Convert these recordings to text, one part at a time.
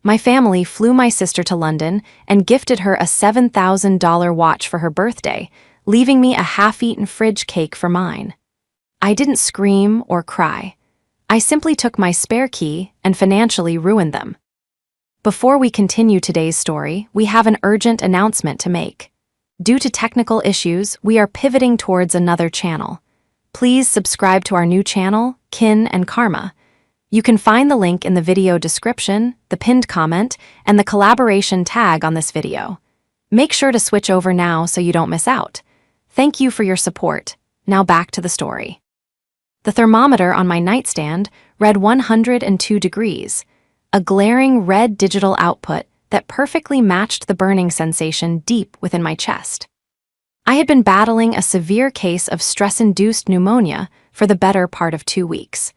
My family flew my sister to London and gifted her a $7,000 watch for her birthday, leaving me a half-eaten fridge cake for mine. I didn't scream or cry. I simply took my spare key and financially ruined them. Before we continue today's story, we have an urgent announcement to make. Due to technical issues, we are pivoting towards another channel. Please subscribe to our new channel, Kin and Karma. You can find the link in the video description, the pinned comment, and the collaboration tag on this video. Make sure to switch over now so you don't miss out. Thank you for your support. Now back to the story. The thermometer on my nightstand read 102 degrees, a glaring red digital output that perfectly matched the burning sensation deep within my chest. I had been battling a severe case of stress-induced pneumonia for the better part of 2 weeks,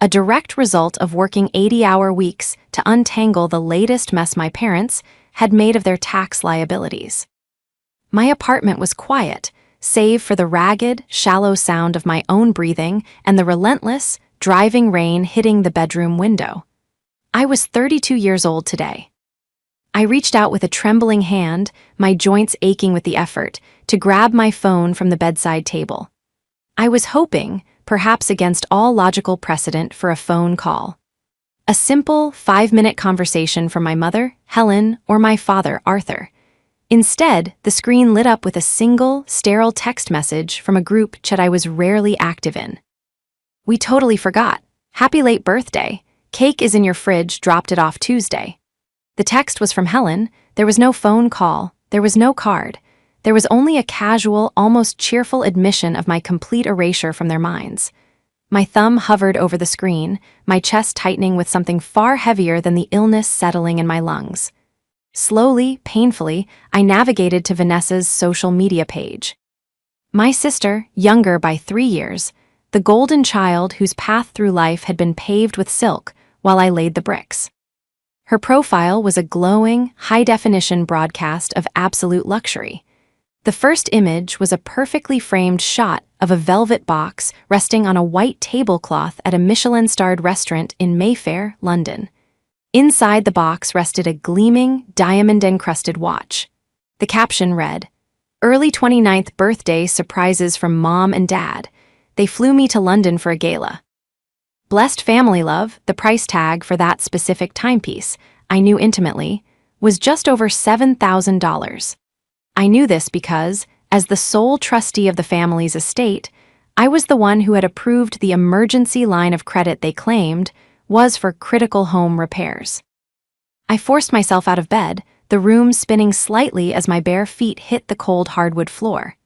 a direct result of working 80-hour weeks to untangle the latest mess my parents had made of their tax liabilities. My apartment was quiet, save for the ragged, shallow sound of my own breathing and the relentless, driving rain hitting the bedroom window. I was 32 years old today. I reached out with a trembling hand, my joints aching with the effort, to grab my phone from the bedside table. I was hoping, perhaps against all logical precedent, for a phone call. A simple, 5-minute conversation from my mother, Helen, or my father, Arthur. Instead, the screen lit up with a single, sterile text message from a group chat I was rarely active in. "We totally forgot. Happy late birthday. Cake is in your fridge, dropped it off Tuesday." The text was from Helen. There was no phone call. There was no card. There was only a casual, almost cheerful admission of my complete erasure from their minds. My thumb hovered over the screen, my chest tightening with something far heavier than the illness settling in my lungs. Slowly, painfully, I navigated to Vanessa's social media page. My sister, younger by 3 years, the golden child whose path through life had been paved with silk while I laid the bricks. Her profile was a glowing, high-definition broadcast of absolute luxury. The first image was a perfectly framed shot of a velvet box resting on a white tablecloth at a Michelin-starred restaurant in Mayfair, London. Inside the box rested a gleaming, diamond-encrusted watch. The caption read, "Early 29th birthday surprises from Mom and Dad. They flew me to London for a gala." Blessed family love, the price tag for that specific timepiece, I knew intimately, was just over $7,000. I knew this because, as the sole trustee of the family's estate, I was the one who had approved the emergency line of credit they claimed was for critical home repairs. I forced myself out of bed, the room spinning slightly as my bare feet hit the cold hardwood floor.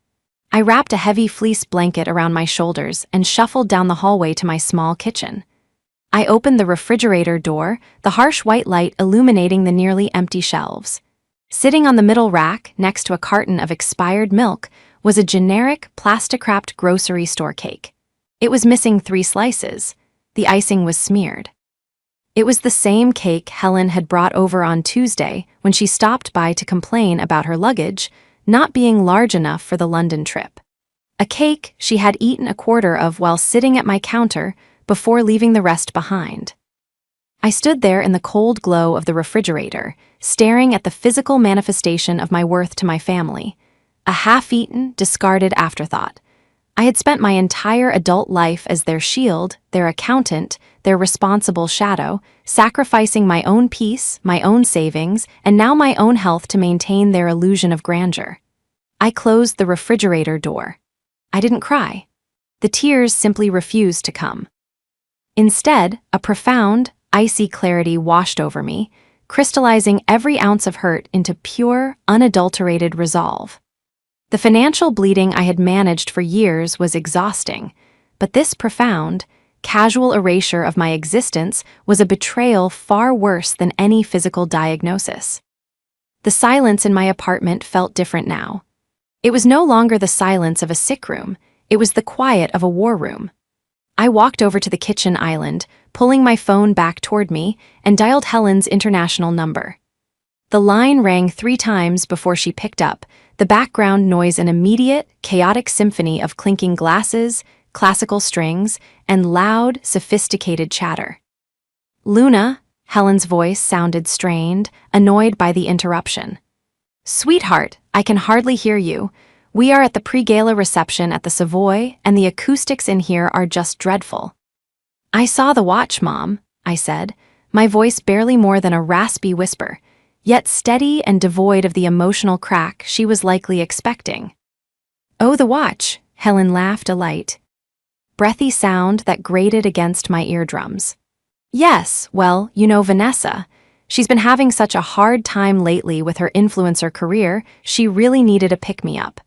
I wrapped a heavy fleece blanket around my shoulders and shuffled down the hallway to my small kitchen. I opened the refrigerator door, the harsh white light illuminating the nearly empty shelves. Sitting on the middle rack, next to a carton of expired milk, was a generic, plastic-wrapped grocery store cake. It was missing 3 slices. The icing was smeared. It was the same cake Helen had brought over on Tuesday when she stopped by to complain about her luggage not being large enough for the London trip. A cake she had eaten a quarter of while sitting at my counter before leaving the rest behind. I stood there in the cold glow of the refrigerator, staring at the physical manifestation of my worth to my family, a half-eaten, discarded afterthought. I had spent my entire adult life as their shield, their accountant, their responsible shadow, sacrificing my own peace, my own savings, and now my own health to maintain their illusion of grandeur. I closed the refrigerator door. I didn't cry. The tears simply refused to come. Instead, a profound, icy clarity washed over me, crystallizing every ounce of hurt into pure, unadulterated resolve. The financial bleeding I had managed for years was exhausting, but this profound, casual erasure of my existence was a betrayal far worse than any physical diagnosis. The silence in my apartment felt different now. It was no longer the silence of a sick room, it was the quiet of a war room. I walked over to the kitchen island, pulling my phone back toward me, and dialed Helen's international number. The line rang 3 times before she picked up, the background noise an immediate, chaotic symphony of clinking glasses, classical strings, and loud, sophisticated chatter. "Luna," Helen's voice sounded strained, annoyed by the interruption. Sweetheart, I can hardly hear you. We are at the pre-gala reception at the Savoy, and the acoustics in here are just dreadful. I saw the watch, Mom, I said, my voice barely more than a raspy whisper, yet steady and devoid of the emotional crack she was likely expecting. Oh, the watch, Helen laughed a light, breathy sound that grated against my eardrums. Yes, well, you know Vanessa. She's been having such a hard time lately with her influencer career, she really needed a pick-me-up.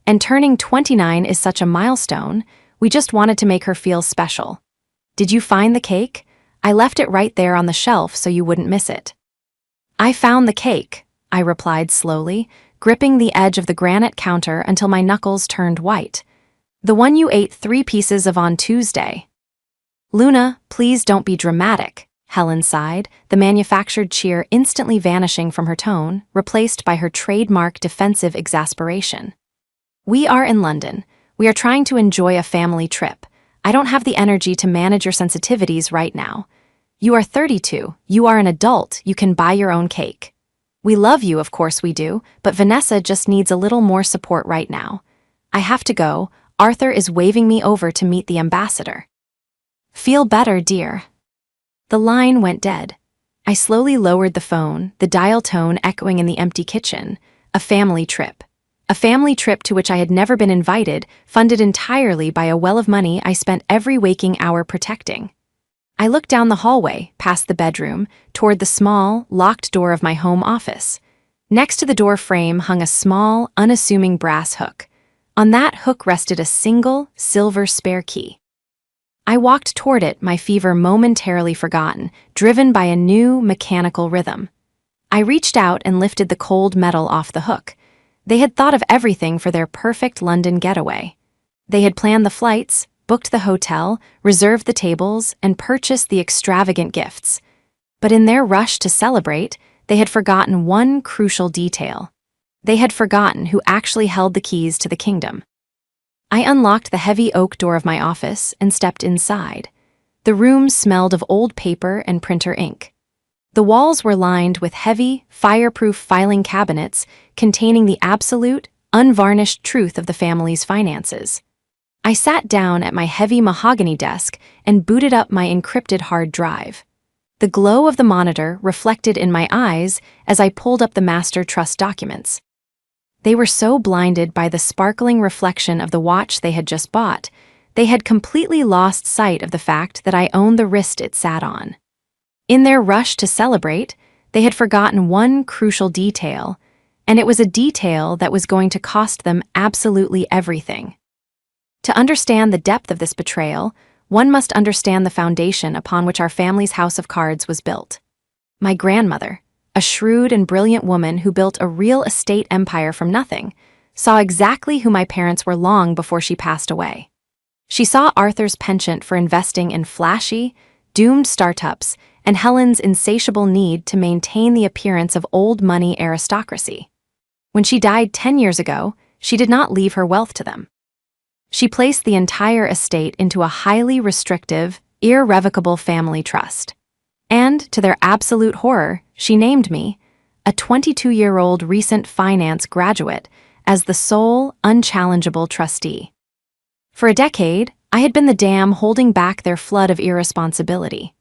And turning 29 is such a milestone, we just wanted to make her feel special. Did you find the cake? I left it right there on the shelf so you wouldn't miss it. I found the cake, I replied slowly, gripping the edge of the granite counter until my knuckles turned white. The one you ate 3 pieces of on Tuesday. Luna, please don't be dramatic, Helen sighed, the manufactured cheer instantly vanishing from her tone, replaced by her trademark defensive exasperation. We are in London. We are trying to enjoy a family trip. I don't have the energy to manage your sensitivities right now. You are 32. You are an adult. You can buy your own cake. We love you, of course we do, but Vanessa just needs a little more support right now. I have to go. Arthur is waving me over to meet the ambassador. Feel better, dear. The line went dead. I slowly lowered the phone, the dial tone echoing in the empty kitchen. A family trip. A family trip to which I had never been invited, funded entirely by a well of money I spent every waking hour protecting. I looked down the hallway, past the bedroom, toward the small, locked door of my home office. Next to the door frame hung a small, unassuming brass hook. On that hook rested a single, silver spare key. I walked toward it, my fever momentarily forgotten, driven by a new, mechanical rhythm. I reached out and lifted the cold metal off the hook. They had thought of everything for their perfect London getaway. They had planned the flights, booked the hotel, reserved the tables, and purchased the extravagant gifts. But in their rush to celebrate, they had forgotten one crucial detail. They had forgotten who actually held the keys to the kingdom. I unlocked the heavy oak door of my office and stepped inside. The room smelled of old paper and printer ink. The walls were lined with heavy, fireproof filing cabinets containing the absolute, unvarnished truth of the family's finances. I sat down at my heavy mahogany desk and booted up my encrypted hard drive. The glow of the monitor reflected in my eyes as I pulled up the master trust documents. They were so blinded by the sparkling reflection of the watch they had just bought, they had completely lost sight of the fact that I owned the wrist it sat on. In their rush to celebrate, they had forgotten one crucial detail, and it was a detail that was going to cost them absolutely everything. To understand the depth of this betrayal, one must understand the foundation upon which our family's house of cards was built. My grandmother, a shrewd and brilliant woman who built a real estate empire from nothing, saw exactly who my parents were long before she passed away. She saw Arthur's penchant for investing in flashy, doomed startups and Helen's insatiable need to maintain the appearance of old money aristocracy. When she died 10 years ago, she did not leave her wealth to them. She placed the entire estate into a highly restrictive, irrevocable family trust. And, to their absolute horror, she named me, a 22-year-old recent finance graduate, as the sole, unchallengeable trustee. For a decade, I had been the dam holding back their flood of irresponsibility.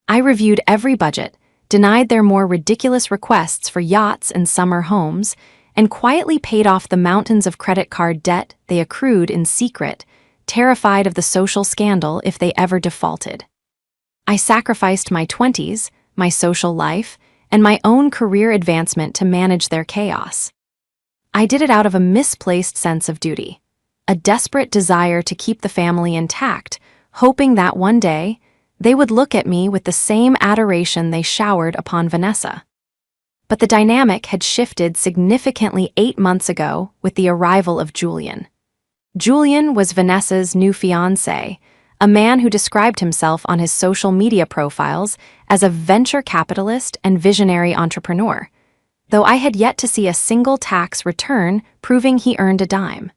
I reviewed every budget, denied their more ridiculous requests for yachts and summer homes, and quietly paid off the mountains of credit card debt they accrued in secret, terrified of the social scandal if they ever defaulted. I sacrificed my 20s, my social life, and my own career advancement to manage their chaos. I did it out of a misplaced sense of duty, a desperate desire to keep the family intact, hoping that one day they would look at me with the same adoration they showered upon Vanessa. But the dynamic had shifted significantly 8 months ago with the arrival of Julian. Julian was Vanessa's new fiancé, a man who described himself on his social media profiles as a venture capitalist and visionary entrepreneur, though I had yet to see a single tax return proving he earned a dime.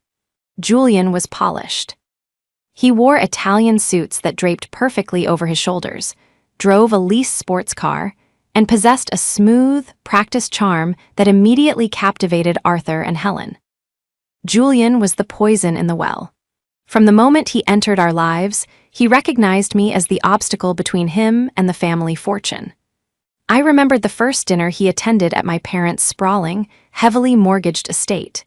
Julian was polished. He wore Italian suits that draped perfectly over his shoulders, drove a leased sports car, and possessed a smooth, practiced charm that immediately captivated Arthur and Helen. Julian was the poison in the well. From the moment he entered our lives, he recognized me as the obstacle between him and the family fortune. I remembered the first dinner he attended at my parents' sprawling, heavily mortgaged estate.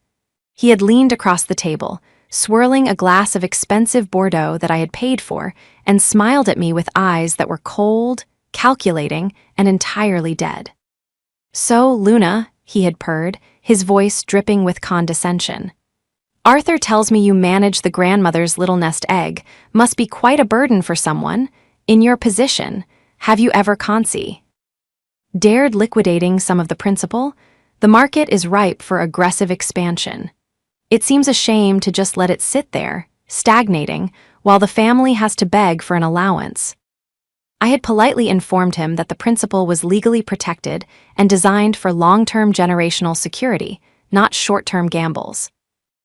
He had leaned across the table, swirling a glass of expensive Bordeaux that I had paid for, and smiled at me with eyes that were cold, calculating, and entirely dead. "So, Luna," he had purred, his voice dripping with condescension. "Arthur tells me you manage the grandmother's little nest egg. Must be quite a burden for someone. In your position, have you ever dared liquidating some of the principal? The market is ripe for aggressive expansion. It seems a shame to just let it sit there, stagnating, while the family has to beg for an allowance." I had politely informed him that the principal was legally protected and designed for long-term generational security, not short-term gambles.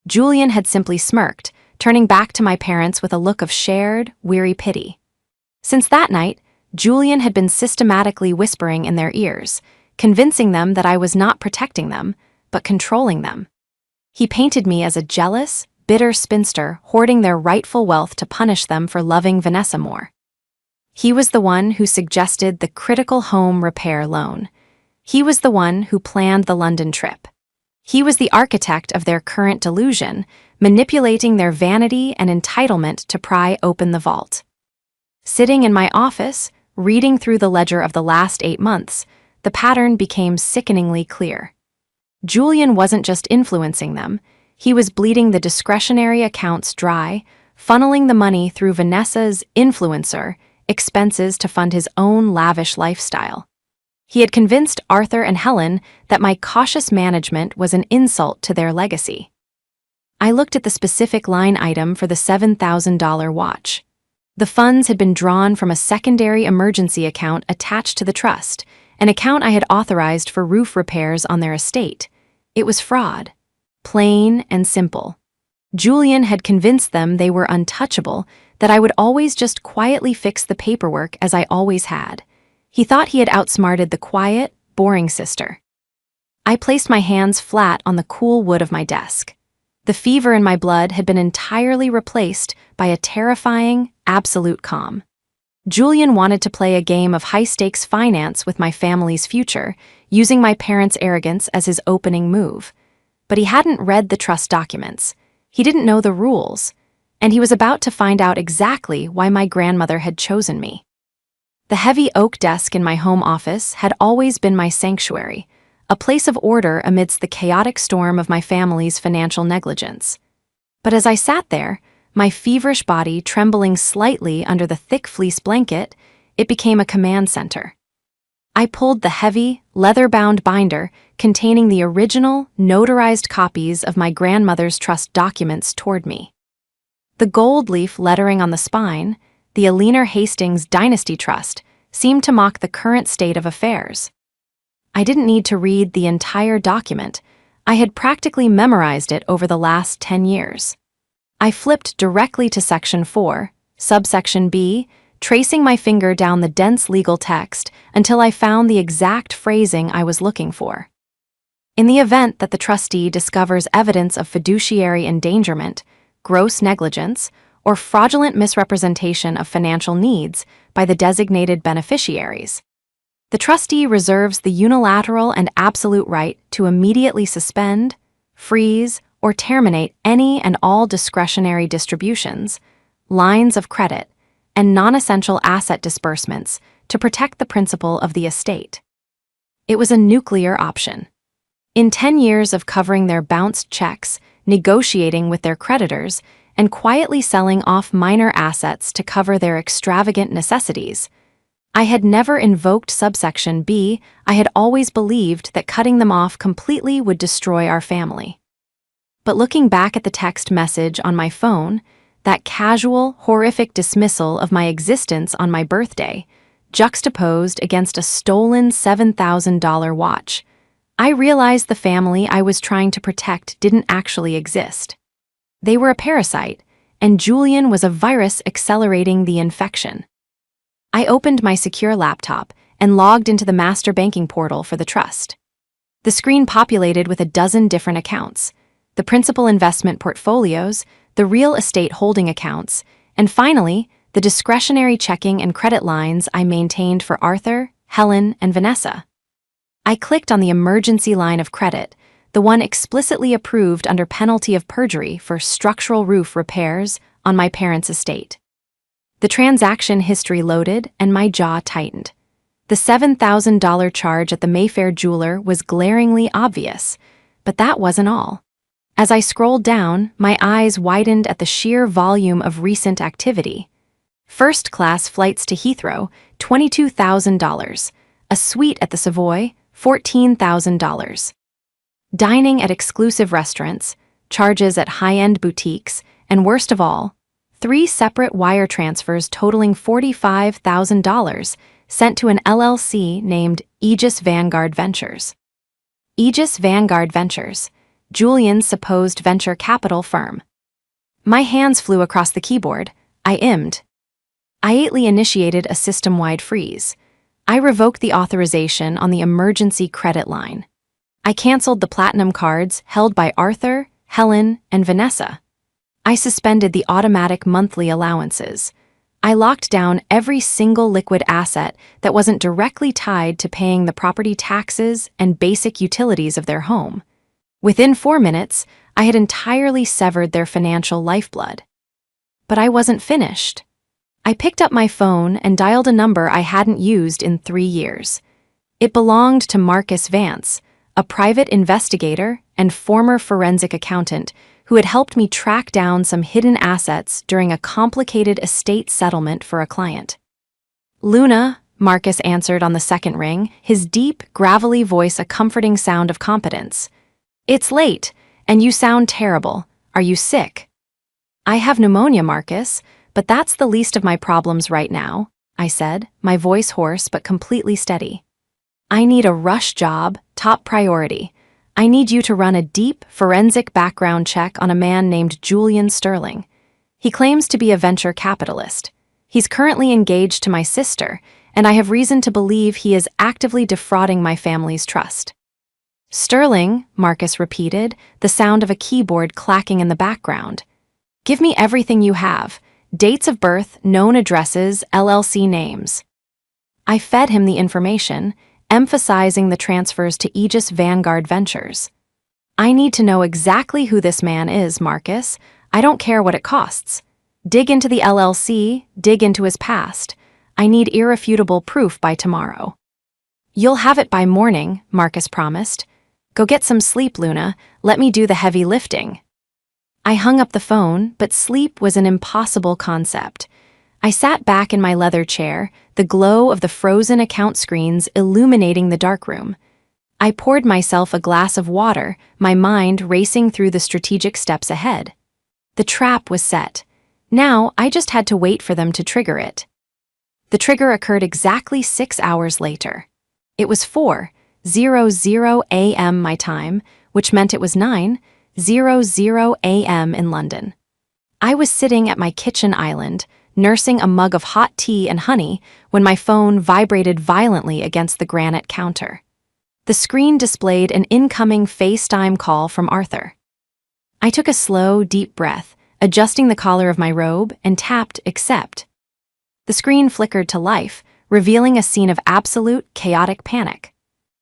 Julian had simply smirked, turning back to my parents with a look of shared, weary pity. Since that night, Julian had been systematically whispering in their ears, convincing them that I was not protecting them, but controlling them. He painted me as a jealous, bitter spinster hoarding their rightful wealth to punish them for loving Vanessa more. He was the one who suggested the critical home repair loan. He was the one who planned the London trip. He was the architect of their current delusion, manipulating their vanity and entitlement to pry open the vault. Sitting in my office, reading through the ledger of the last 8 months, the pattern became sickeningly clear. Julian wasn't just influencing them, he was bleeding the discretionary accounts dry, funneling the money through Vanessa's influencer expenses to fund his own lavish lifestyle. He had convinced Arthur and Helen that my cautious management was an insult to their legacy. I looked at the specific line item for the $7,000 watch. The funds had been drawn from a secondary emergency account attached to the trust, an account I had authorized for roof repairs on their estate. It was fraud. Plain and simple. Julian had convinced them they were untouchable, that I would always just quietly fix the paperwork as I always had. He thought he had outsmarted the quiet, boring sister. I placed my hands flat on the cool wood of my desk. The fever in my blood had been entirely replaced by a terrifying, absolute calm. Julian wanted to play a game of high-stakes finance with my family's future, using my parents' arrogance as his opening move. But he hadn't read the trust documents. He didn't know the rules, and he was about to find out exactly why my grandmother had chosen me. The heavy oak desk in my home office had always been my sanctuary, a place of order amidst the chaotic storm of my family's financial negligence. But as I sat there, my feverish body trembling slightly under the thick fleece blanket, it became a command center. I pulled the heavy, leather-bound binder containing the original, notarized copies of my grandmother's trust documents toward me. The gold leaf lettering on the spine, the Eleanor Hastings Dynasty Trust, seemed to mock the current state of affairs. I didn't need to read the entire document. I had practically memorized it over the last 10 years. I flipped directly to Section 4, subsection B, tracing my finger down the dense legal text until I found the exact phrasing I was looking for. In the event that the trustee discovers evidence of fiduciary endangerment, gross negligence, or fraudulent misrepresentation of financial needs by the designated beneficiaries, the trustee reserves the unilateral and absolute right to immediately suspend, freeze, or terminate any and all discretionary distributions, lines of credit, and non-essential asset disbursements to protect the principal of the estate. It was a nuclear option. In 10 years of covering their bounced checks, negotiating with their creditors, and quietly selling off minor assets to cover their extravagant necessities, I had never invoked subsection B. I had always believed that cutting them off completely would destroy our family. But looking back at the text message on my phone, that casual, horrific dismissal of my existence on my birthday, juxtaposed against a stolen $7,000 watch, I realized the family I was trying to protect didn't actually exist. They were a parasite, and Julian was a virus accelerating the infection. I opened my secure laptop and logged into the master banking portal for the trust. The screen populated with a dozen different accounts: the principal investment portfolios, the real estate holding accounts, and finally, the discretionary checking and credit lines I maintained for Arthur, Helen, and Vanessa. I clicked on the emergency line of credit, the one explicitly approved under penalty of perjury for structural roof repairs on my parents' estate. The transaction history loaded and my jaw tightened. The $7,000 charge at the Mayfair jeweler was glaringly obvious, but that wasn't all. As I scrolled down, my eyes widened at the sheer volume of recent activity. First-class flights to Heathrow, $22,000. A suite at the Savoy, $14,000. Dining at exclusive restaurants, charges at high-end boutiques, and worst of all, 3 separate wire transfers totaling $45,000 sent to an LLC named Aegis Vanguard Ventures. Aegis Vanguard Ventures, Julian's supposed venture capital firm. My hands flew across the keyboard. I immed. I immediately initiated a system-wide freeze. I revoked the authorization on the emergency credit line. I canceled the platinum cards held by Arthur, Helen, and Vanessa. I suspended the automatic monthly allowances. I locked down every single liquid asset that wasn't directly tied to paying the property taxes and basic utilities of their home. Within 4 minutes, I had entirely severed their financial lifeblood. But I wasn't finished. I picked up my phone and dialed a number I hadn't used in 3 years. It belonged to Marcus Vance, a private investigator and former forensic accountant who had helped me track down some hidden assets during a complicated estate settlement for a client. "Luna," Marcus answered on the second ring, his deep, gravelly voice a comforting sound of competence. "It's late, and you sound terrible. Are you sick?" "I have pneumonia, Marcus, but that's the least of my problems right now," I said, my voice hoarse but completely steady. "I need a rush job, top priority. I need you to run a deep, forensic background check on a man named Julian Sterling. He claims to be a venture capitalist. He's currently engaged to my sister, and I have reason to believe he is actively defrauding my family's trust." "Sterling," Marcus repeated, the sound of a keyboard clacking in the background. "Give me everything you have. Dates of birth, known addresses, LLC names." I fed him the information, emphasizing the transfers to Aegis Vanguard Ventures. "I need to know exactly who this man is, Marcus. I don't care what it costs. Dig into the LLC, dig into his past. I need irrefutable proof by tomorrow." "You'll have it by morning," Marcus promised. "Go get some sleep, Luna. Let me do the heavy lifting." I hung up the phone, but sleep was an impossible concept. I sat back in my leather chair, the glow of the frozen account screens illuminating the darkroom. I poured myself a glass of water, my mind racing through the strategic steps ahead. The trap was set. Now I just had to wait for them to trigger it. The trigger occurred exactly 6 hours later. It was 4:00 a.m. my time, which meant it was 9:00 a.m. in London. I was sitting at my kitchen island, nursing a mug of hot tea and honey, when my phone vibrated violently against the granite counter. The screen displayed an incoming FaceTime call from Arthur. I took a slow, deep breath, adjusting the collar of my robe, and tapped accept. The screen flickered to life, revealing a scene of absolute, chaotic panic.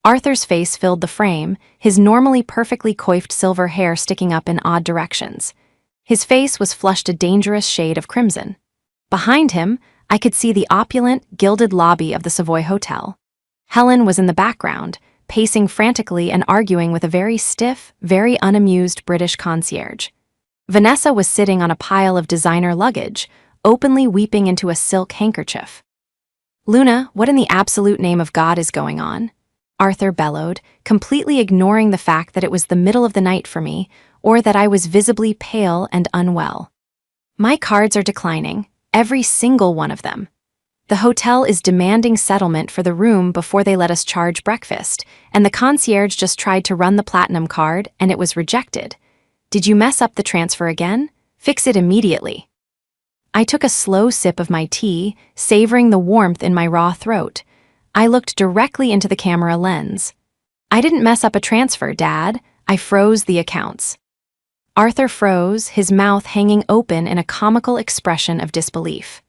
Arthur's face filled the frame, his normally perfectly coiffed silver hair sticking up in odd directions. His face was flushed a dangerous shade of crimson. Behind him, I could see the opulent, gilded lobby of the Savoy Hotel. Helen was in the background, pacing frantically and arguing with a very stiff, very unamused British concierge. Vanessa was sitting on a pile of designer luggage, openly weeping into a silk handkerchief. "Luna, what in the absolute name of God is going on?" Arthur bellowed, completely ignoring the fact that it was the middle of the night for me, or that I was visibly pale and unwell. "My cards are declining, every single one of them. The hotel is demanding settlement for the room before they let us charge breakfast, and the concierge just tried to run the platinum card and it was rejected. Did you mess up the transfer again? Fix it immediately." I took a slow sip of my tea, savoring the warmth in my raw throat. I looked directly into the camera lens. I didn't mess up a transfer, Dad. I froze the accounts. Arthur froze, his mouth hanging open in a comical expression of disbelief.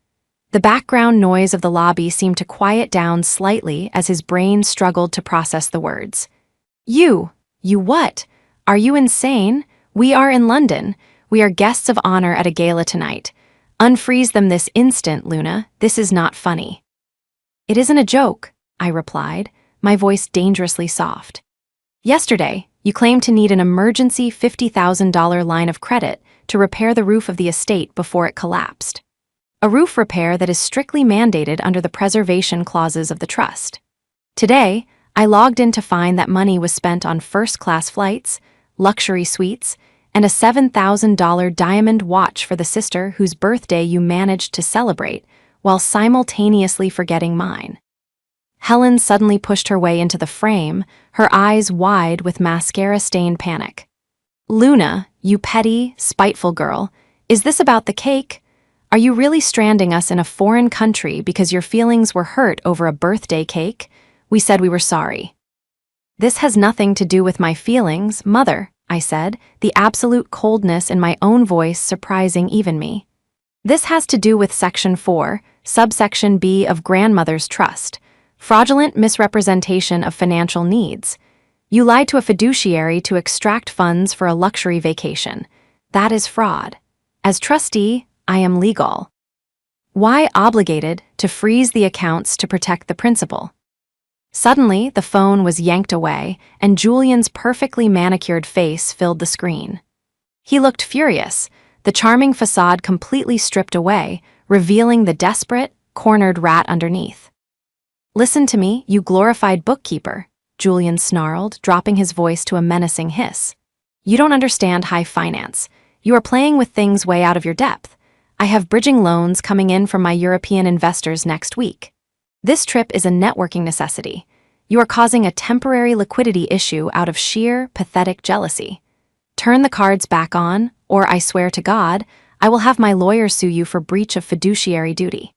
The background noise of the lobby seemed to quiet down slightly as his brain struggled to process the words. You what? Are you insane? We are in London. We are guests of honor at a gala tonight. Unfreeze them this instant, Luna. This is not funny. It isn't a joke, I replied, my voice dangerously soft. Yesterday, you claimed to need an emergency $50,000 line of credit to repair the roof of the estate before it collapsed. A roof repair that is strictly mandated under the preservation clauses of the trust. Today, I logged in to find that money was spent on first-class flights, luxury suites, and a $7,000 diamond watch for the sister whose birthday you managed to celebrate, while simultaneously forgetting mine. Helen suddenly pushed her way into the frame, her eyes wide with mascara-stained panic. Luna, you petty, spiteful girl, is this about the cake? Are you really stranding us in a foreign country because your feelings were hurt over a birthday cake? We said we were sorry. This has nothing to do with my feelings, Mother, I said, the absolute coldness in my own voice surprising even me. This has to do with Section 4, subsection B of Grandmother's Trust, fraudulent misrepresentation of financial needs. You lied to a fiduciary to extract funds for a luxury vacation. That is fraud. As trustee, I am legal. Why obligated to freeze the accounts to protect the principal? Suddenly, the phone was yanked away, and Julian's perfectly manicured face filled the screen. He looked furious, the charming facade completely stripped away, revealing the desperate, cornered rat underneath. Listen to me, you glorified bookkeeper, Julian snarled, dropping his voice to a menacing hiss. You don't understand high finance. You are playing with things way out of your depth. I have bridging loans coming in from my European investors next week. This trip is a networking necessity. You are causing a temporary liquidity issue out of sheer, pathetic jealousy. Turn the cards back on, or I swear to God, I will have my lawyer sue you for breach of fiduciary duty.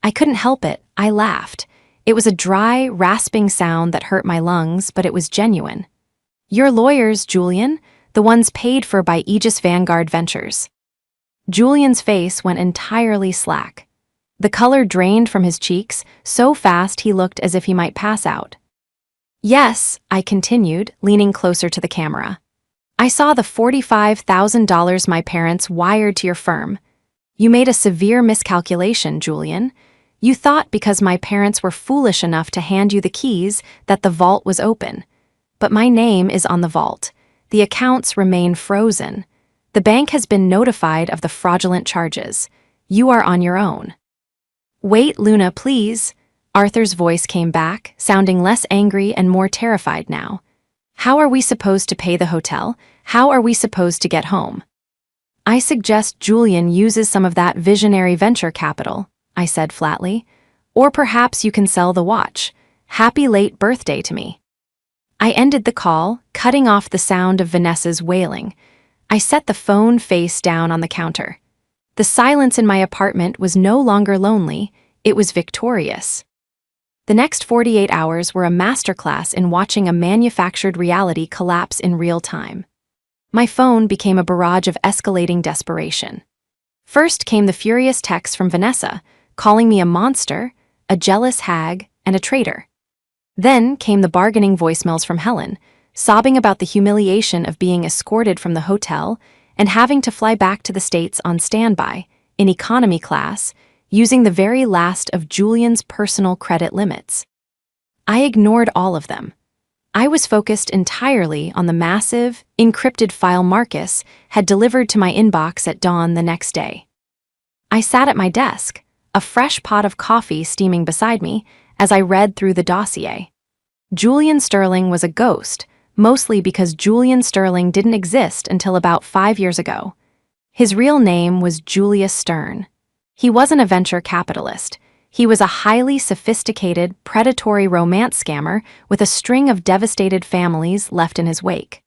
I couldn't help it. I laughed. It was a dry, rasping sound that hurt my lungs, but it was genuine. Your lawyers, Julian, the ones paid for by Aegis Vanguard Ventures. Julian's face went entirely slack. The color drained from his cheeks so fast he looked as if he might pass out. Yes, I continued, leaning closer to the camera. I saw the $45,000 my parents wired to your firm. You made a severe miscalculation, Julian. You thought because my parents were foolish enough to hand you the keys that the vault was open. But my name is on the vault. The accounts remain frozen. The bank has been notified of the fraudulent charges. You are on your own. Wait, Luna, please. Arthur's voice came back, sounding less angry and more terrified now. How are we supposed to pay the hotel? How are we supposed to get home? I suggest Julian uses some of that visionary venture capital, I said flatly. Or perhaps you can sell the watch. Happy late birthday to me. I ended the call, cutting off the sound of Vanessa's wailing. I set the phone face down on the counter. The silence in my apartment was no longer lonely, it was victorious. The next 48 hours were a masterclass in watching a manufactured reality collapse in real time. My phone became a barrage of escalating desperation. First came the furious texts from Vanessa, calling me a monster, a jealous hag, and a traitor. Then came the bargaining voicemails from Helen, sobbing about the humiliation of being escorted from the hotel and having to fly back to the States on standby, in economy class, using the very last of Julian's personal credit limits. I ignored all of them. I was focused entirely on the massive, encrypted file Marcus had delivered to my inbox at dawn the next day. I sat at my desk, a fresh pot of coffee steaming beside me, as I read through the dossier. Julian Sterling was a ghost, mostly because Julian Sterling didn't exist until about 5 years ago. His real name was Julius Stern. He wasn't a venture capitalist. He was a highly sophisticated, predatory romance scammer with a string of devastated families left in his wake.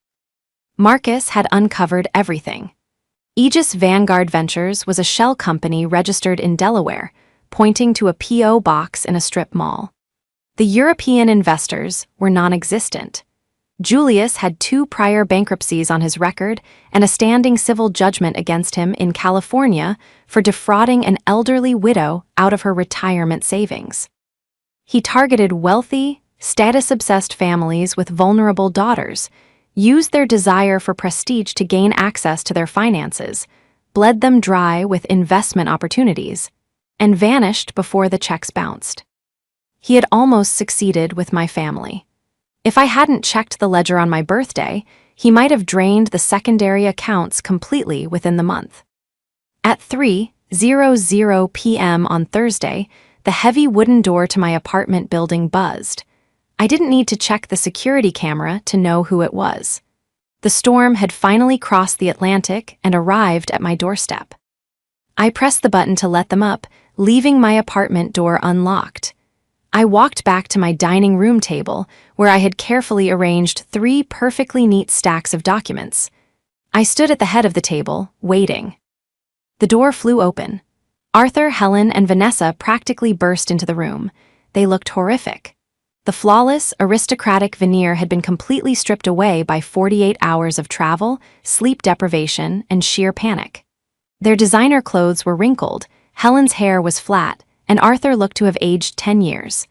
Marcus had uncovered everything. Aegis Vanguard Ventures was a shell company registered in Delaware, pointing to a P.O. box in a strip mall. The European investors were non-existent. Julius had 2 prior bankruptcies on his record and a standing civil judgment against him in California for defrauding an elderly widow out of her retirement savings. He targeted wealthy, status-obsessed families with vulnerable daughters, used their desire for prestige to gain access to their finances, bled them dry with investment opportunities, and vanished before the checks bounced. He had almost succeeded with my family. If I hadn't checked the ledger on my birthday, he might have drained the secondary accounts completely within the month. At 3:00 p.m. on Thursday, the heavy wooden door to my apartment building buzzed. I didn't need to check the security camera to know who it was. The storm had finally crossed the Atlantic and arrived at my doorstep. I pressed the button to let them up, leaving my apartment door unlocked. I walked back to my dining room table, where I had carefully arranged 3 perfectly neat stacks of documents. I stood at the head of the table, waiting. The door flew open. Arthur, Helen, and Vanessa practically burst into the room. They looked horrific. The flawless, aristocratic veneer had been completely stripped away by 48 hours of travel, sleep deprivation, and sheer panic. Their designer clothes were wrinkled, Helen's hair was flat, and Arthur looked to have aged 10 years.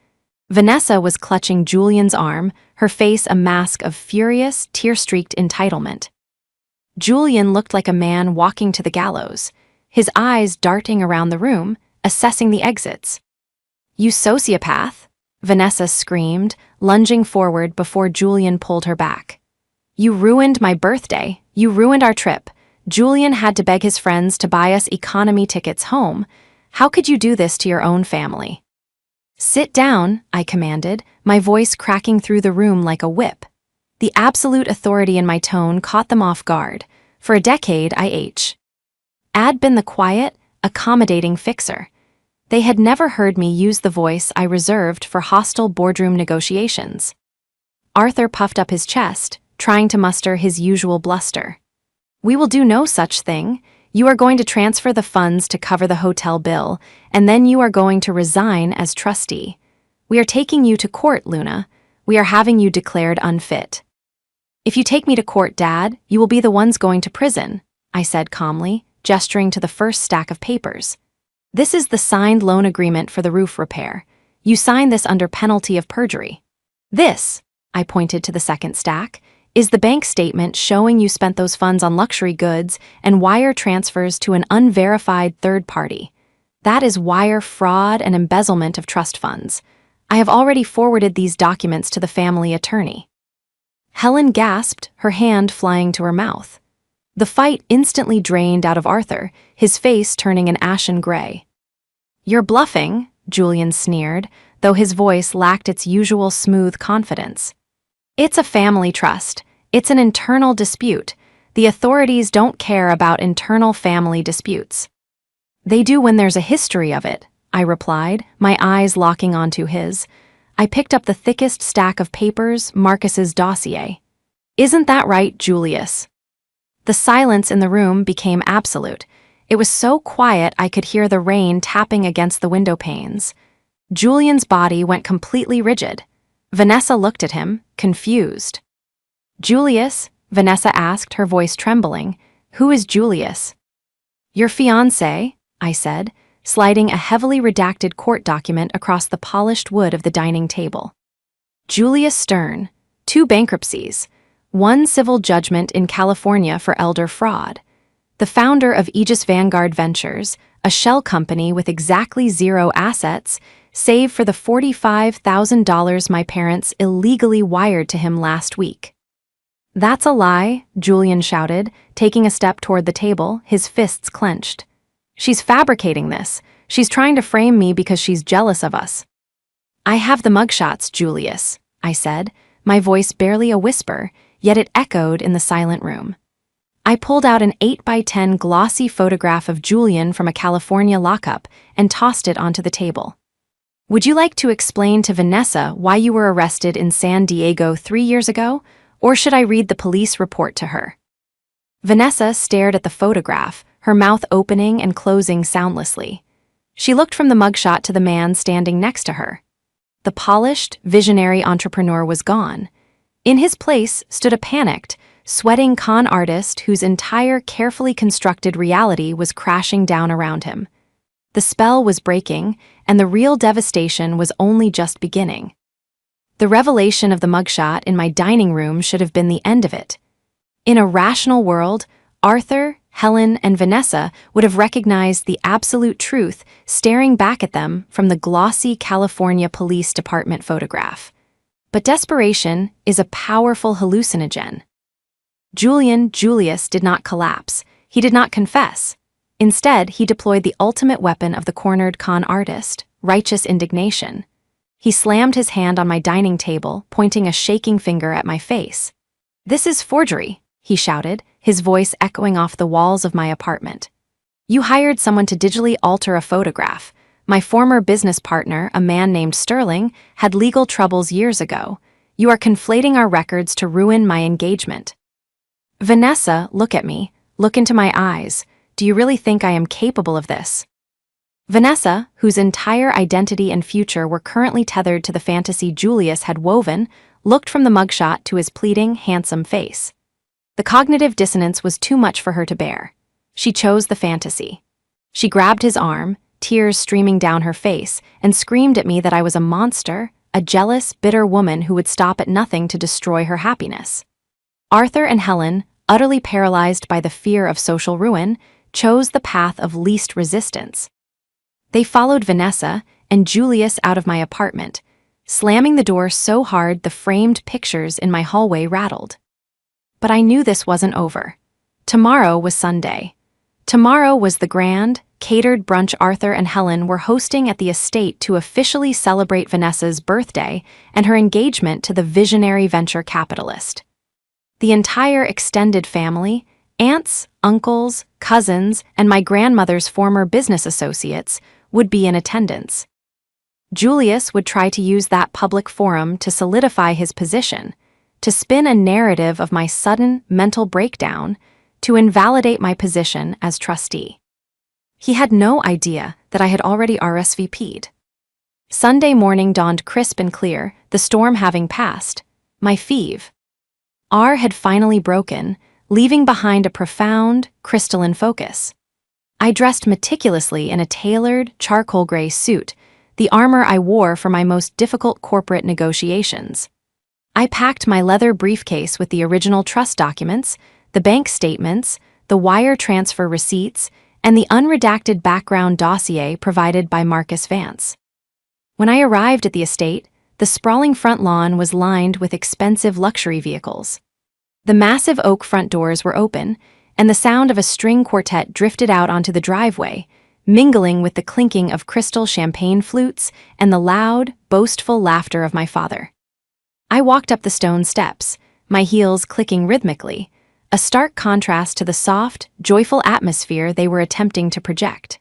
Vanessa was clutching Julian's arm, her face a mask of furious, tear-streaked entitlement. Julian looked like a man walking to the gallows, his eyes darting around the room, assessing the exits. "You sociopath!" Vanessa screamed, lunging forward before Julian pulled her back. "You ruined my birthday. You ruined our trip. Julian had to beg his friends to buy us economy tickets home. How could you do this to your own family?" "Sit down," I commanded, my voice cracking through the room like a whip. The absolute authority in my tone caught them off guard. For a decade, I'd been the quiet, accommodating fixer. They had never heard me use the voice I reserved for hostile boardroom negotiations. Arthur puffed up his chest, trying to muster his usual bluster. "We will do no such thing. You are going to transfer the funds to cover the hotel bill, and then you are going to resign as trustee. We are taking you to court, Luna. We are having you declared unfit." "If you take me to court, Dad, you will be the ones going to prison," I said calmly, gesturing to the first stack of papers. "This is the signed loan agreement for the roof repair. You sign this under penalty of perjury. This," I pointed to the second stack, "is the bank statement showing you spent those funds on luxury goods and wire transfers to an unverified third party. That is wire fraud and embezzlement of trust funds. I have already forwarded these documents to the family attorney." Helen gasped, her hand flying to her mouth. The fight instantly drained out of Arthur, his face turning an ashen gray. "You're bluffing," Julian sneered, though his voice lacked its usual smooth confidence. "It's a family trust. It's an internal dispute. The authorities don't care about internal family disputes." "They do when there's a history of it," I replied, my eyes locking onto his. I picked up the thickest stack of papers, Marcus's dossier. "Isn't that right, Julius?" The silence in the room became absolute. It was so quiet I could hear the rain tapping against the window panes. Julian's body went completely rigid. Vanessa looked at him, confused. "Julius?" Vanessa asked, her voice trembling. "Who is Julius?" "Your fiancé," I said, sliding a heavily redacted court document across the polished wood of the dining table. "Julius Stern, 2 bankruptcies, 1 civil judgment in California for elder fraud. The founder of Aegis Vanguard Ventures, a shell company with exactly 0 assets, save for the $45,000 my parents illegally wired to him last week." "That's a lie," Julian shouted, taking a step toward the table, his fists clenched. "She's fabricating this. She's trying to frame me because she's jealous of us." "I have the mugshots, Julius," I said, my voice barely a whisper, yet it echoed in the silent room. I pulled out an 8x10 glossy photograph of Julian from a California lockup and tossed it onto the table. "Would you like to explain to Vanessa why you were arrested in San Diego 3 years ago, or should I read the police report to her?" Vanessa stared at the photograph, her mouth opening and closing soundlessly. She looked from the mugshot to the man standing next to her. The polished, visionary entrepreneur was gone. In his place stood a panicked, sweating con artist whose entire carefully constructed reality was crashing down around him. The spell was breaking, and the real devastation was only just beginning. The revelation of the mugshot in my dining room should have been the end of it. In a rational world, Arthur, Helen, and Vanessa would have recognized the absolute truth staring back at them from the glossy California Police Department photograph. But desperation is a powerful hallucinogen. Julius did not collapse. He did not confess. Instead, he deployed the ultimate weapon of the cornered con artist, righteous indignation. He slammed his hand on my dining table, pointing a shaking finger at my face. "This is forgery," he shouted, his voice echoing off the walls of my apartment. "You hired someone to digitally alter a photograph. My former business partner, a man named Sterling, had legal troubles years ago. You are conflating our records to ruin my engagement." "Vanessa, look at me. Look into my eyes. Do you really think I am capable of this?" Vanessa, whose entire identity and future were currently tethered to the fantasy Julius had woven, looked from the mugshot to his pleading, handsome face. The cognitive dissonance was too much for her to bear. She chose the fantasy. She grabbed his arm, tears streaming down her face, and screamed at me that I was a monster, a jealous, bitter woman who would stop at nothing to destroy her happiness. Arthur and Helen, utterly paralyzed by the fear of social ruin, chose the path of least resistance. They followed Vanessa and Julius out of my apartment, slamming the door so hard the framed pictures in my hallway rattled. But I knew this wasn't over. Tomorrow was Sunday. Tomorrow was the grand, catered brunch Arthur and Helen were hosting at the estate to officially celebrate Vanessa's birthday and her engagement to the visionary venture capitalist. The entire extended family, aunts, uncles, cousins, and my grandmother's former business associates, would be in attendance. Julius would try to use that public forum to solidify his position, to spin a narrative of my sudden mental breakdown, to invalidate my position as trustee. He had no idea that I had already RSVP'd. Sunday morning dawned crisp and clear, the storm having passed. My feeve. R had finally broken, leaving behind a profound, crystalline focus. I dressed meticulously in a tailored, charcoal gray suit, the armor I wore for my most difficult corporate negotiations. I packed my leather briefcase with the original trust documents, the bank statements, the wire transfer receipts, and the unredacted background dossier provided by Marcus Vance. When I arrived at the estate, the sprawling front lawn was lined with expensive luxury vehicles. The massive oak front doors were open, and the sound of a string quartet drifted out onto the driveway, mingling with the clinking of crystal champagne flutes and the loud, boastful laughter of my father. I walked up the stone steps, my heels clicking rhythmically, a stark contrast to the soft, joyful atmosphere they were attempting to project.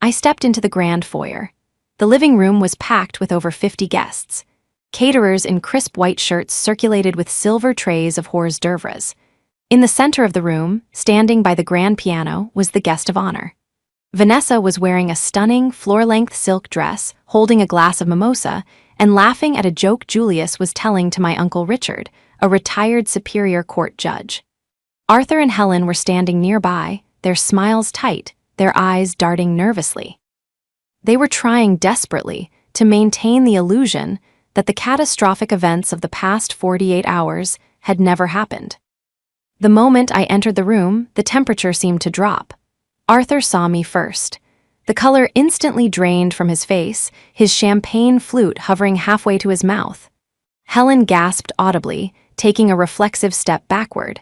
I stepped into the grand foyer. The living room was packed with over 50 guests. Caterers in crisp white shirts circulated with silver trays of hors d'oeuvres. In the center of the room, standing by the grand piano, was the guest of honor. Vanessa was wearing a stunning, floor-length silk dress, holding a glass of mimosa, and laughing at a joke Julius was telling to my Uncle Richard, a retired Superior Court judge. Arthur and Helen were standing nearby, their smiles tight, their eyes darting nervously. They were trying desperately to maintain the illusion that the catastrophic events of the past 48 hours had never happened. The moment I entered the room, the temperature seemed to drop. Arthur saw me first. The color instantly drained from his face, his champagne flute hovering halfway to his mouth. Helen gasped audibly, taking a reflexive step backward.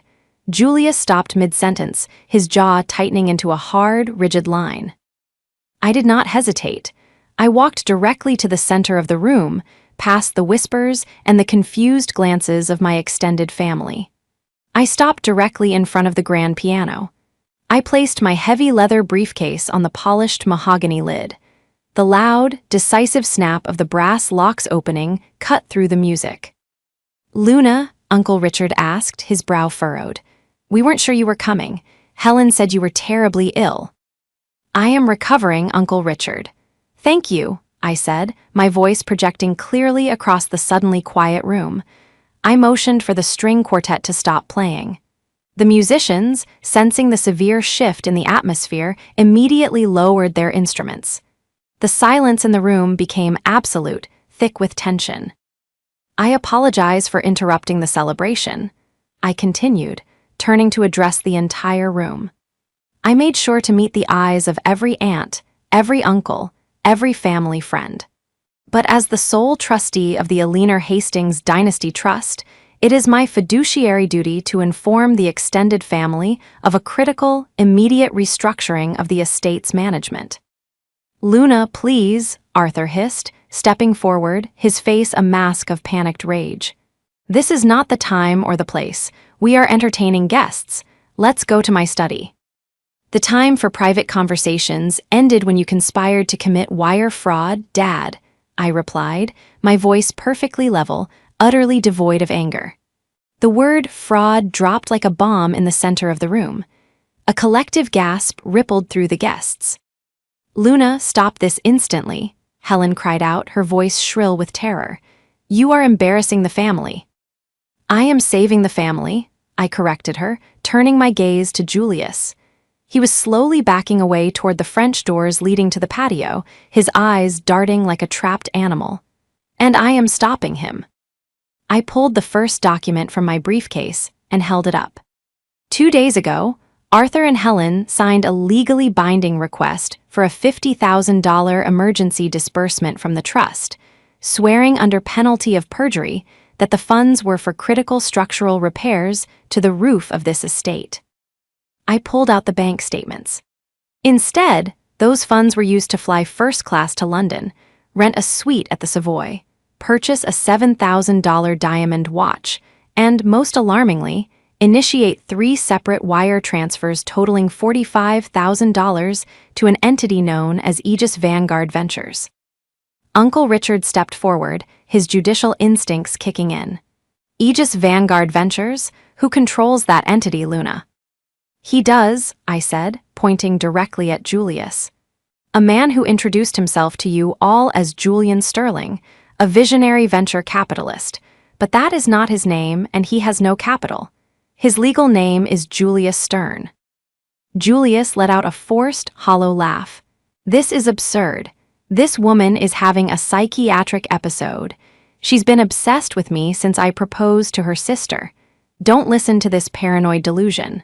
Julius stopped mid-sentence, his jaw tightening into a hard, rigid line. I did not hesitate. I walked directly to the center of the room, past the whispers and the confused glances of my extended family. I stopped directly in front of the grand piano. I placed my heavy leather briefcase on the polished mahogany lid. The loud, decisive snap of the brass locks opening cut through the music. "Luna," Uncle Richard asked, his brow furrowed. "We weren't sure you were coming. Helen said you were terribly ill." "I am recovering, Uncle Richard." "Thank you," I said, my voice projecting clearly across the suddenly quiet room. I motioned for the string quartet to stop playing. The musicians, sensing the severe shift in the atmosphere, immediately lowered their instruments. The silence in the room became absolute, thick with tension. I apologize for interrupting the celebration, I continued, turning to address the entire room. I made sure to meet the eyes of every aunt, every uncle, every family friend. But as the sole trustee of the Aliner Hastings Dynasty Trust, it is my fiduciary duty to inform the extended family of a critical, immediate restructuring of the estate's management. "Luna, please," Arthur hissed, stepping forward, his face a mask of panicked rage. "This is not the time or the place. We are entertaining guests. Let's go to my study." "The time for private conversations ended when you conspired to commit wire fraud, Dad," I replied, my voice perfectly level, utterly devoid of anger. The word fraud dropped like a bomb in the center of the room. A collective gasp rippled through the guests. "Luna, stop this instantly," Helen cried out, her voice shrill with terror. "You are embarrassing the family." "I am saving the family," I corrected her, turning my gaze to Julius. He was slowly backing away toward the French doors leading to the patio, his eyes darting like a trapped animal. "And I am stopping him." I pulled the first document from my briefcase and held it up. 2 days ago, Arthur and Helen signed a legally binding request for a $50,000 emergency disbursement from the trust, swearing under penalty of perjury that the funds were for critical structural repairs to the roof of this estate. I pulled out the bank statements. Instead, those funds were used to fly first class to London, rent a suite at the Savoy, purchase a $7,000 diamond watch, and, most alarmingly, initiate 3 separate wire transfers totaling $45,000 to an entity known as Aegis Vanguard Ventures. Uncle Richard stepped forward, his judicial instincts kicking in. "Aegis Vanguard Ventures? Who controls that entity, Luna?" "He does," I said, pointing directly at Julius. "A man who introduced himself to you all as Julian Sterling, a visionary venture capitalist. But that is not his name, and he has no capital. His legal name is Julius Stern." Julius let out a forced, hollow laugh. "This is absurd. This woman is having a psychiatric episode. She's been obsessed with me since I proposed to her sister. Don't listen to this paranoid delusion."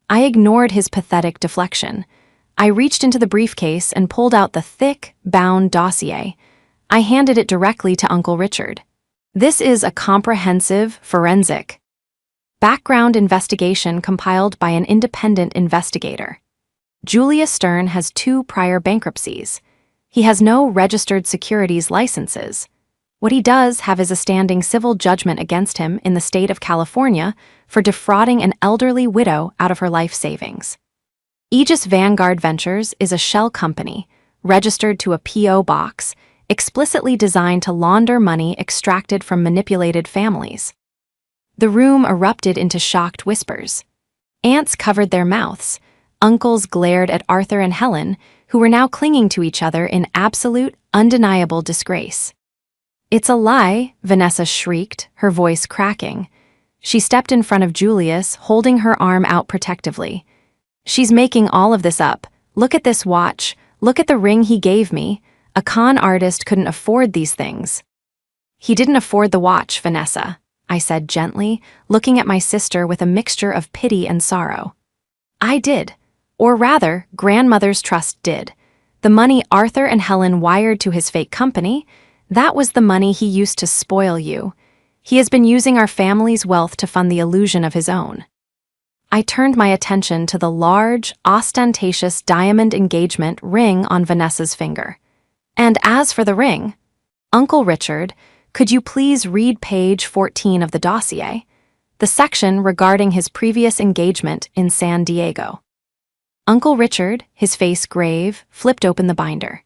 I ignored his pathetic deflection. I reached into the briefcase and pulled out the thick, bound dossier. I handed it directly to Uncle Richard. "This is a comprehensive, forensic background investigation compiled by an independent investigator. Julius Stern has 2 prior bankruptcies. He has no registered securities licenses. What he does have is a standing civil judgment against him in the state of California for defrauding an elderly widow out of her life savings. Aegis Vanguard Ventures is a shell company, registered to a P.O. box, explicitly designed to launder money extracted from manipulated families." The room erupted into shocked whispers. Aunts covered their mouths. Uncles glared at Arthur and Helen, who were now clinging to each other in absolute, undeniable disgrace. "It's a lie," Vanessa shrieked, her voice cracking. She stepped in front of Julius, holding her arm out protectively. "She's making all of this up. Look at this watch. Look at the ring he gave me. A con artist couldn't afford these things." "He didn't afford the watch, Vanessa," I said gently, looking at my sister with a mixture of pity and sorrow. "I did. Or rather, Grandmother's Trust did. The money Arthur and Helen wired to his fake company, that was the money he used to spoil you. He has been using our family's wealth to fund the illusion of his own." I turned my attention to the large, ostentatious diamond engagement ring on Vanessa's finger. "And as for the ring, Uncle Richard, could you please read page 14 of the dossier, the section regarding his previous engagement in San Diego?" Uncle Richard, his face grave, flipped open the binder.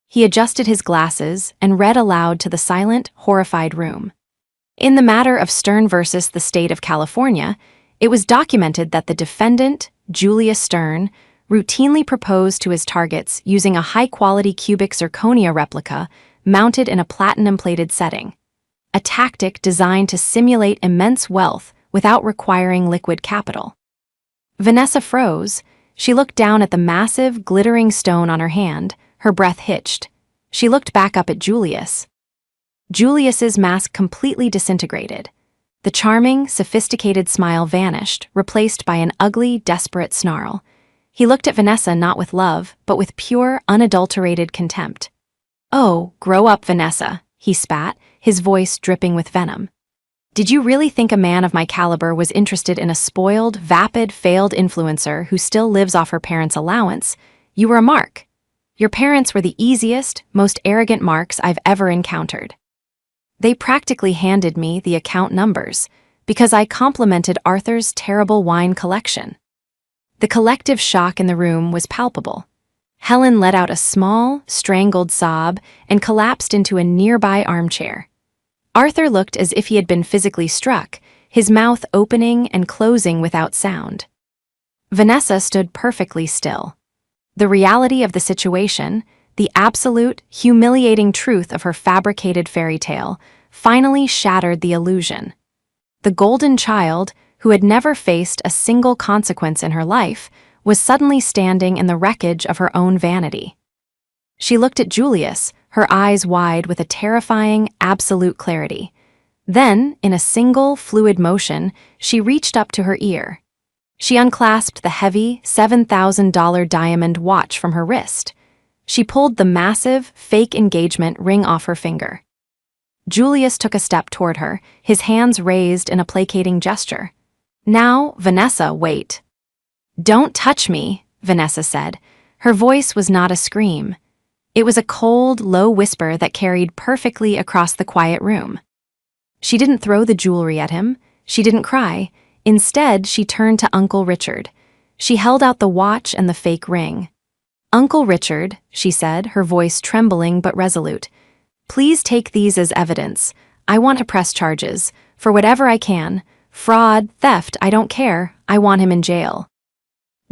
He adjusted his glasses and read aloud to the silent, horrified room. "In the matter of Stern versus the state of California, it was documented that the defendant, Julius Stern, routinely proposed to his targets using a high-quality cubic zirconia replica mounted in a platinum-plated setting, a tactic designed to simulate immense wealth without requiring liquid capital. Vanessa froze. She looked down at the massive, glittering stone on her hand, her breath hitched. She looked back up at Julius. Julius's mask completely disintegrated. The charming, sophisticated smile vanished, replaced by an ugly, desperate snarl. He looked at Vanessa not with love, but with pure, unadulterated contempt. "Oh, grow up, Vanessa," he spat, his voice dripping with venom. "Did you really think a man of my caliber was interested in a spoiled, vapid, failed influencer who still lives off her parents' allowance? You were a mark. Your parents were the easiest, most arrogant marks I've ever encountered. They practically handed me the account numbers because I complimented Arthur's terrible wine collection." The collective shock in the room was palpable. Helen let out a small, strangled sob and collapsed into a nearby armchair. Arthur looked as if he had been physically struck, his mouth opening and closing without sound. Vanessa stood perfectly still. The reality of the situation, the absolute, humiliating truth of her fabricated fairy tale, finally shattered the illusion. The golden child, who had never faced a single consequence in her life, was suddenly standing in the wreckage of her own vanity. She looked at Julius, her eyes wide with a terrifying, absolute clarity. Then, in a single, fluid motion, she reached up to her ear. She unclasped the heavy, $7,000 diamond watch from her wrist. She pulled the massive, fake engagement ring off her finger. Julius took a step toward her, his hands raised in a placating gesture. "Now, Vanessa, wait." "Don't touch me," Vanessa said. Her voice was not a scream. It was a cold, low whisper that carried perfectly across the quiet room. She didn't throw the jewelry at him. She didn't cry. Instead, she turned to Uncle Richard. She held out the watch and the fake ring. "Uncle Richard," she said, her voice trembling but resolute, "please take these as evidence. I want to press charges, for whatever I can. Fraud, theft, I don't care. I want him in jail."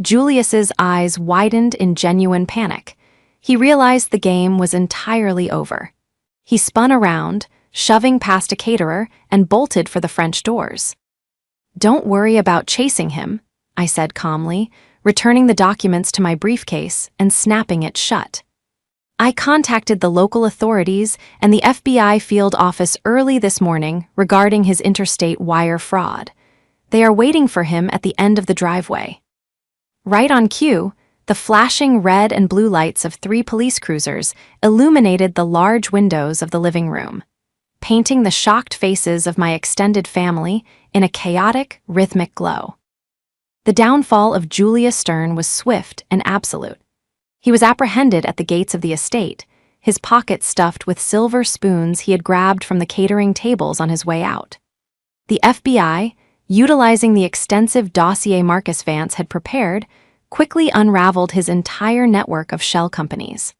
Julius's eyes widened in genuine panic. He realized the game was entirely over. He spun around, shoving past a caterer, and bolted for the French doors. "Don't worry about chasing him," I said calmly, returning the documents to my briefcase and snapping it shut. "I contacted the local authorities and the FBI field office early this morning regarding his interstate wire fraud. They are waiting for him at the end of the driveway." Right on cue, the flashing red and blue lights of 3 police cruisers illuminated the large windows of the living room, painting the shocked faces of my extended family in a chaotic, rhythmic glow. The downfall of Julius Stern was swift and absolute. He was apprehended at the gates of the estate, his pockets stuffed with silver spoons he had grabbed from the catering tables on his way out. The FBI, utilizing the extensive dossier Marcus Vance had prepared, quickly unraveled his entire network of shell companies.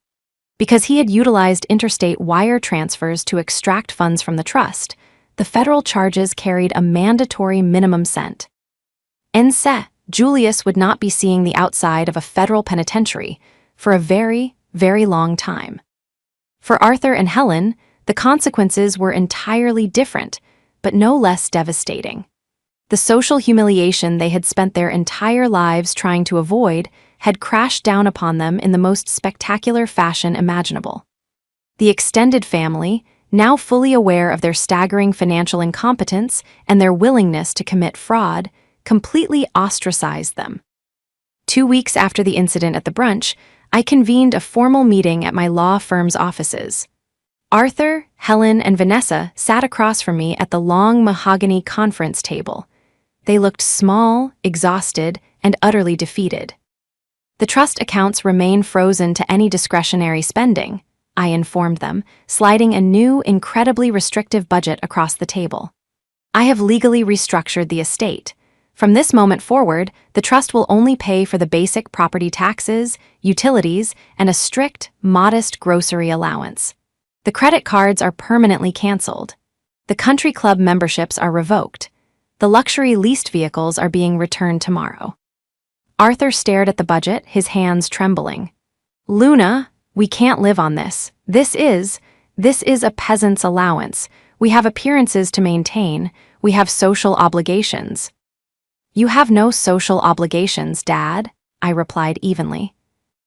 Because he had utilized interstate wire transfers to extract funds from the trust, the federal charges carried a mandatory minimum sent. Julius would not be seeing the outside of a federal penitentiary for a very, very long time. For Arthur and Helen, the consequences were entirely different, but no less devastating. The social humiliation they had spent their entire lives trying to avoid had crashed down upon them in the most spectacular fashion imaginable. The extended family, now fully aware of their staggering financial incompetence and their willingness to commit fraud, completely ostracized them. 2 weeks after the incident at the brunch, I convened a formal meeting at my law firm's offices. Arthur, Helen, and Vanessa sat across from me at the long mahogany conference table. They looked small, exhausted, and utterly defeated. "The trust accounts remain frozen to any discretionary spending," I informed them, sliding a new, incredibly restrictive budget across the table. "I have legally restructured the estate. From this moment forward, the trust will only pay for the basic property taxes, utilities, and a strict, modest grocery allowance. The credit cards are permanently canceled. The country club memberships are revoked. The luxury leased vehicles are being returned tomorrow." Arthur stared at the budget, his hands trembling. Luna, we can't live on this. This is a peasant's allowance. We have appearances to maintain. We have social obligations. You have no social obligations, Dad, I replied evenly.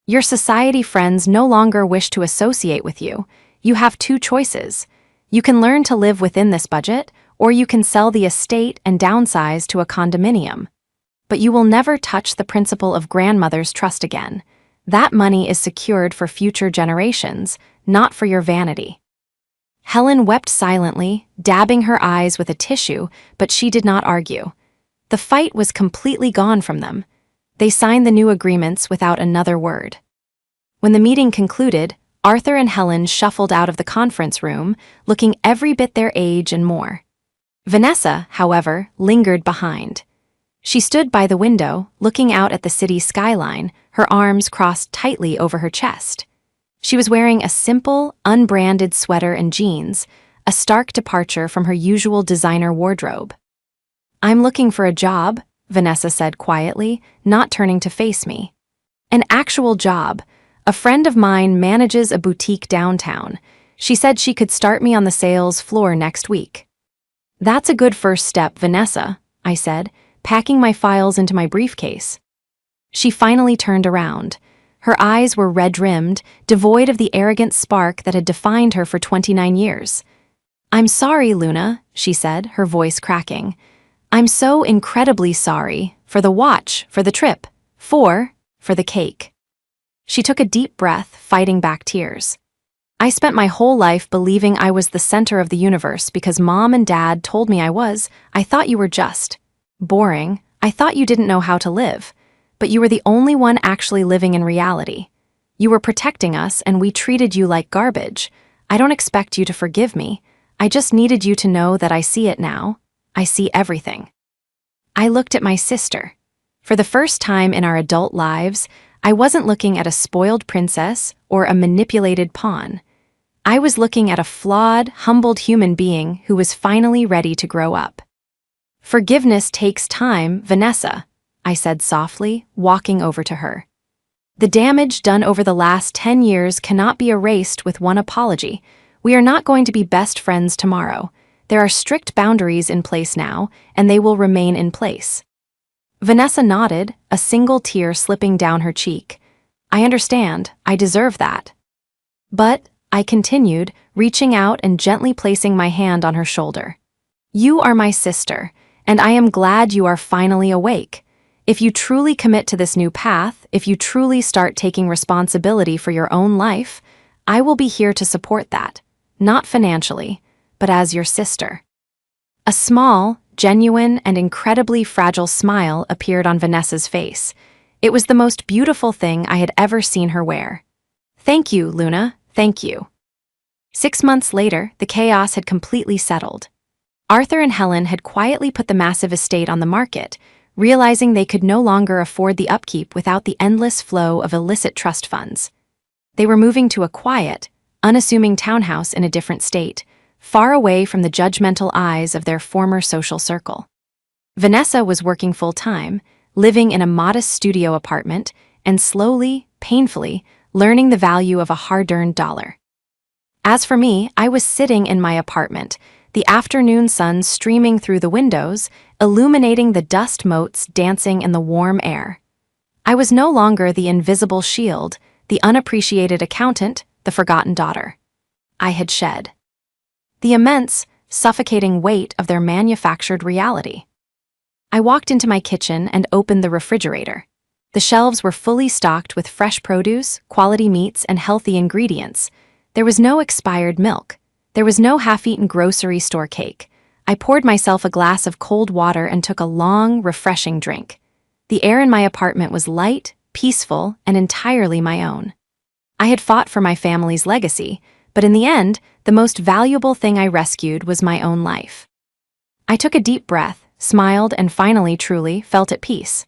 Your society friends no longer wish to associate with you. You have two choices. You can learn to live within this budget, or you can sell the estate and downsize to a condominium. But you will never touch the principle of grandmother's trust again. That money is secured for future generations, not for your vanity. Helen wept silently, dabbing her eyes with a tissue, but she did not argue. The fight was completely gone from them. They signed the new agreements without another word. When the meeting concluded, Arthur and Helen shuffled out of the conference room, looking every bit their age and more. Vanessa, however, lingered behind. She stood by the window, looking out at the city skyline, her arms crossed tightly over her chest. She was wearing a simple, unbranded sweater and jeans, a stark departure from her usual designer wardrobe. I'm looking for a job, Vanessa said quietly, not turning to face me. An actual job. A friend of mine manages a boutique downtown. She said she could start me on the sales floor next week. That's a good first step, Vanessa, I said, packing my files into my briefcase. She finally turned around. Her eyes were red-rimmed, devoid of the arrogant spark that had defined her for 29 years. I'm sorry, Luna, she said, her voice cracking. I'm so incredibly sorry, for the watch, for the trip, for the cake. She took a deep breath, fighting back tears. I spent my whole life believing I was the center of the universe because Mom and Dad told me I was. I thought you were just boring. I thought you didn't know how to live. But you were the only one actually living in reality. You were protecting us and we treated you like garbage. I don't expect you to forgive me. I just needed you to know that I see it now. I see everything. I looked at my sister. For the first time in our adult lives, I wasn't looking at a spoiled princess or a manipulated pawn. I was looking at a flawed, humbled human being who was finally ready to grow up. Forgiveness takes time, Vanessa, I said softly, walking over to her. The damage done over the last 10 years cannot be erased with one apology. We are not going to be best friends tomorrow. There are strict boundaries in place now, and they will remain in place. Vanessa nodded, a single tear slipping down her cheek. I understand, I deserve that. But, I continued, reaching out and gently placing my hand on her shoulder. You are my sister, and I am glad you are finally awake. If you truly commit to this new path, if you truly start taking responsibility for your own life, I will be here to support that, not financially, but as your sister. A small, genuine, and incredibly fragile smile appeared on Vanessa's face. It was the most beautiful thing I had ever seen her wear. Thank you, Luna, thank you. 6 months later, the chaos had completely settled. Arthur and Helen had quietly put the massive estate on the market, realizing they could no longer afford the upkeep without the endless flow of illicit trust funds. They were moving to a quiet, unassuming townhouse in a different state, far away from the judgmental eyes of their former social circle. Vanessa was working full-time, living in a modest studio apartment, and slowly, painfully, learning the value of a hard-earned dollar. As for me, I was sitting in my apartment, the afternoon sun streaming through the windows, illuminating the dust motes dancing in the warm air. I was no longer the invisible shield, the unappreciated accountant, the forgotten daughter. I had shed the immense, suffocating weight of their manufactured reality. I walked into my kitchen and opened the refrigerator. The shelves were fully stocked with fresh produce, quality meats, and healthy ingredients. There was no expired milk. There was no half-eaten grocery store cake. I poured myself a glass of cold water and took a long, refreshing drink. The air in my apartment was light, peaceful, and entirely my own. I had fought for my family's legacy, but in the end, the most valuable thing I rescued was my own life. I took a deep breath, smiled, and finally, truly, felt at peace.